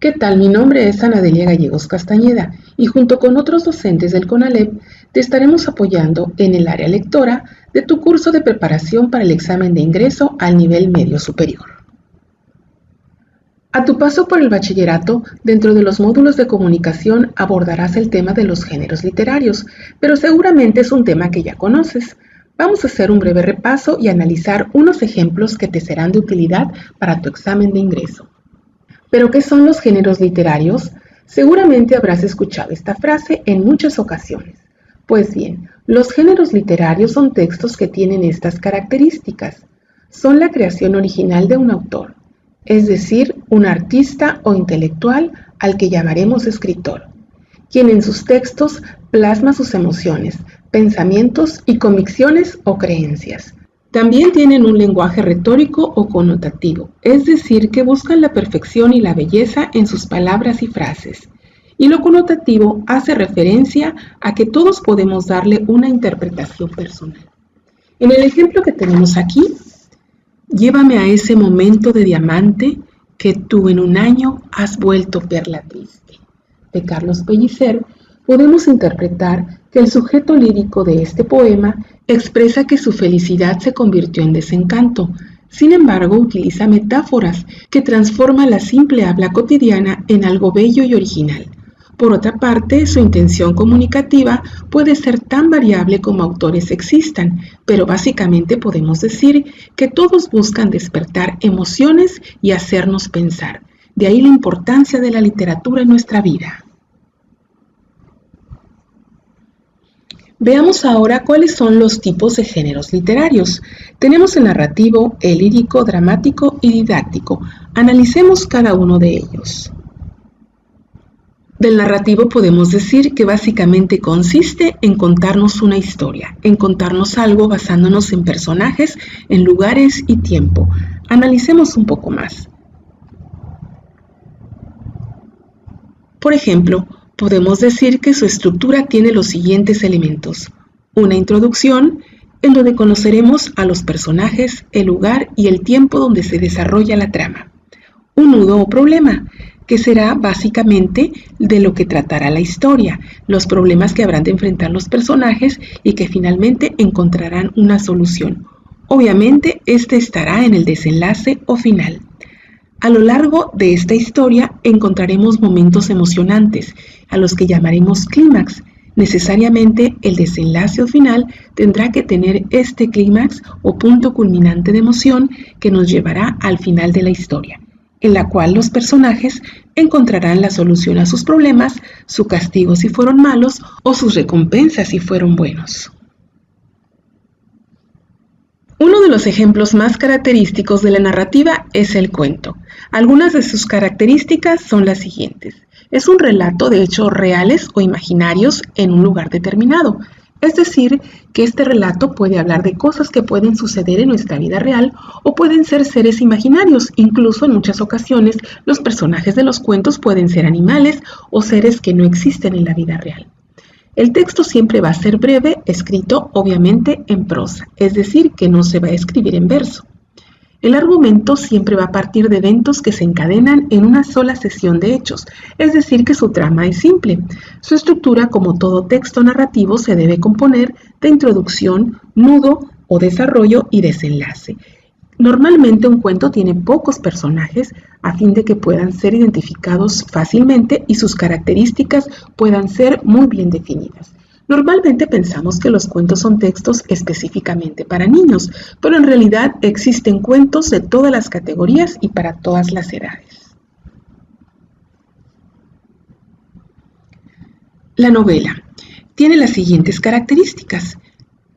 ¿Qué tal? Mi nombre es Ana Delia Gallegos Castañeda y junto con otros docentes del CONALEP te estaremos apoyando en el área lectora de tu curso de preparación para el examen de ingreso al nivel medio superior. A tu paso por el bachillerato, dentro de los módulos de comunicación abordarás el tema de los géneros literarios, pero seguramente es un tema que ya conoces. Vamos a hacer un breve repaso y analizar unos ejemplos que te serán de utilidad para tu examen de ingreso. ¿Pero qué son los géneros literarios? Seguramente habrás escuchado esta frase en muchas ocasiones. Pues bien, los géneros literarios son textos que tienen estas características. Son la creación original de un autor, es decir, un artista o intelectual al que llamaremos escritor, quien en sus textos plasma sus emociones, pensamientos y convicciones o creencias. También tienen un lenguaje retórico o connotativo, es decir, que buscan la perfección y la belleza en sus palabras y frases. Y lo connotativo hace referencia a que todos podemos darle una interpretación personal. En el ejemplo que tenemos aquí, llévame a ese momento de diamante que tú en un año has vuelto perla triste, de Carlos Pellicer, podemos interpretar que el sujeto lírico de este poema expresa que su felicidad se convirtió en desencanto. Sin embargo, utiliza metáforas que transforman la simple habla cotidiana en algo bello y original. Por otra parte, su intención comunicativa puede ser tan variable como autores existan, pero básicamente podemos decir que todos buscan despertar emociones y hacernos pensar. De ahí la importancia de la literatura en nuestra vida. Veamos ahora cuáles son los tipos de géneros literarios. Tenemos el narrativo, el lírico, dramático y didáctico. Analicemos cada uno de ellos. Del narrativo podemos decir que básicamente consiste en contarnos una historia, en contarnos algo basándonos en personajes, en lugares y tiempo. Analicemos un poco más. Por ejemplo, podemos decir que su estructura tiene los siguientes elementos. Una introducción, en donde conoceremos a los personajes, el lugar y el tiempo donde se desarrolla la trama. Un nudo o problema, que será básicamente de lo que tratará la historia, los problemas que habrán de enfrentar los personajes y que finalmente encontrarán una solución. Obviamente, este estará en el desenlace o final. A lo largo de esta historia encontraremos momentos emocionantes, a los que llamaremos clímax. Necesariamente el desenlace o final tendrá que tener este clímax o punto culminante de emoción que nos llevará al final de la historia, en la cual los personajes encontrarán la solución a sus problemas, su castigo si fueron malos o sus recompensas si fueron buenos. Uno de los ejemplos más característicos de la narrativa es el cuento. Algunas de sus características son las siguientes. Es un relato de hechos reales o imaginarios en un lugar determinado. Es decir, que este relato puede hablar de cosas que pueden suceder en nuestra vida real o pueden ser seres imaginarios. Incluso en muchas ocasiones los personajes de los cuentos pueden ser animales o seres que no existen en la vida real. El texto siempre va a ser breve, escrito obviamente en prosa, es decir, que no se va a escribir en verso. El argumento siempre va a partir de eventos que se encadenan en una sola sesión de hechos, es decir, que su trama es simple. Su estructura, como todo texto narrativo, se debe componer de introducción, nudo o desarrollo y desenlace. Normalmente un cuento tiene pocos personajes a fin de que puedan ser identificados fácilmente y sus características puedan ser muy bien definidas. Normalmente pensamos que los cuentos son textos específicamente para niños, pero en realidad existen cuentos de todas las categorías y para todas las edades. La novela tiene las siguientes características.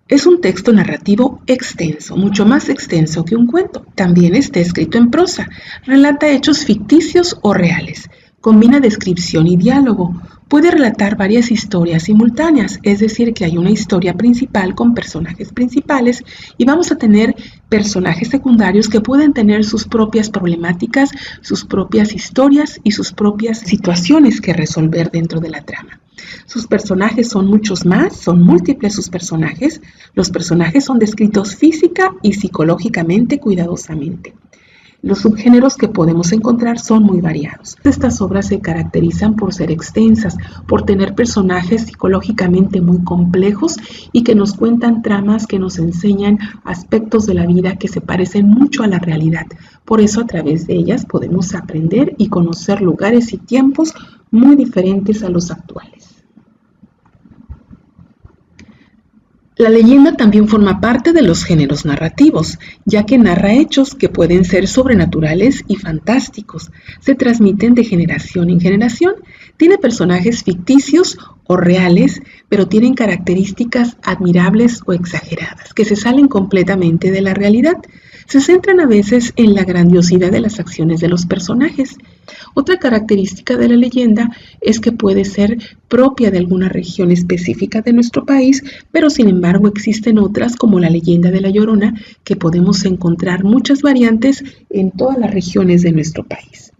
Es un texto narrativo extenso, mucho más extenso que un cuento. También está escrito en prosa, relata hechos ficticios o reales, combina descripción y diálogo, puede relatar varias historias simultáneas, es decir, que hay una historia principal con personajes principales y vamos a tener personajes secundarios que pueden tener sus propias problemáticas, sus propias historias y sus propias situaciones que resolver dentro de la trama. Sus personajes son muchos más, son múltiples sus personajes. Los personajes son descritos física y psicológicamente cuidadosamente. Los subgéneros que podemos encontrar son muy variados. Estas obras se caracterizan por ser extensas, por tener personajes psicológicamente muy complejos y que nos cuentan tramas que nos enseñan aspectos de la vida que se parecen mucho a la realidad. Por eso a través de ellas podemos aprender y conocer lugares y tiempos muy diferentes a los actuales. La leyenda también forma parte de los géneros narrativos, ya que narra hechos que pueden ser sobrenaturales y fantásticos. Se transmiten de generación en generación. Tiene personajes ficticios o reales, pero tienen características admirables o exageradas, que se salen completamente de la realidad. Se centran a veces en la grandiosidad de las acciones de los personajes. Otra característica de la leyenda es que puede ser propia de alguna región específica de nuestro país, pero sin embargo existen otras como la leyenda de La Llorona, que podemos encontrar muchas variantes en todas las regiones de nuestro país.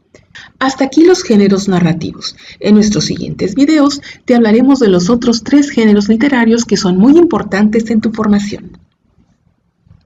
Hasta aquí los géneros narrativos. En nuestros siguientes videos te hablaremos de los otros 3 géneros literarios que son muy importantes en tu formación.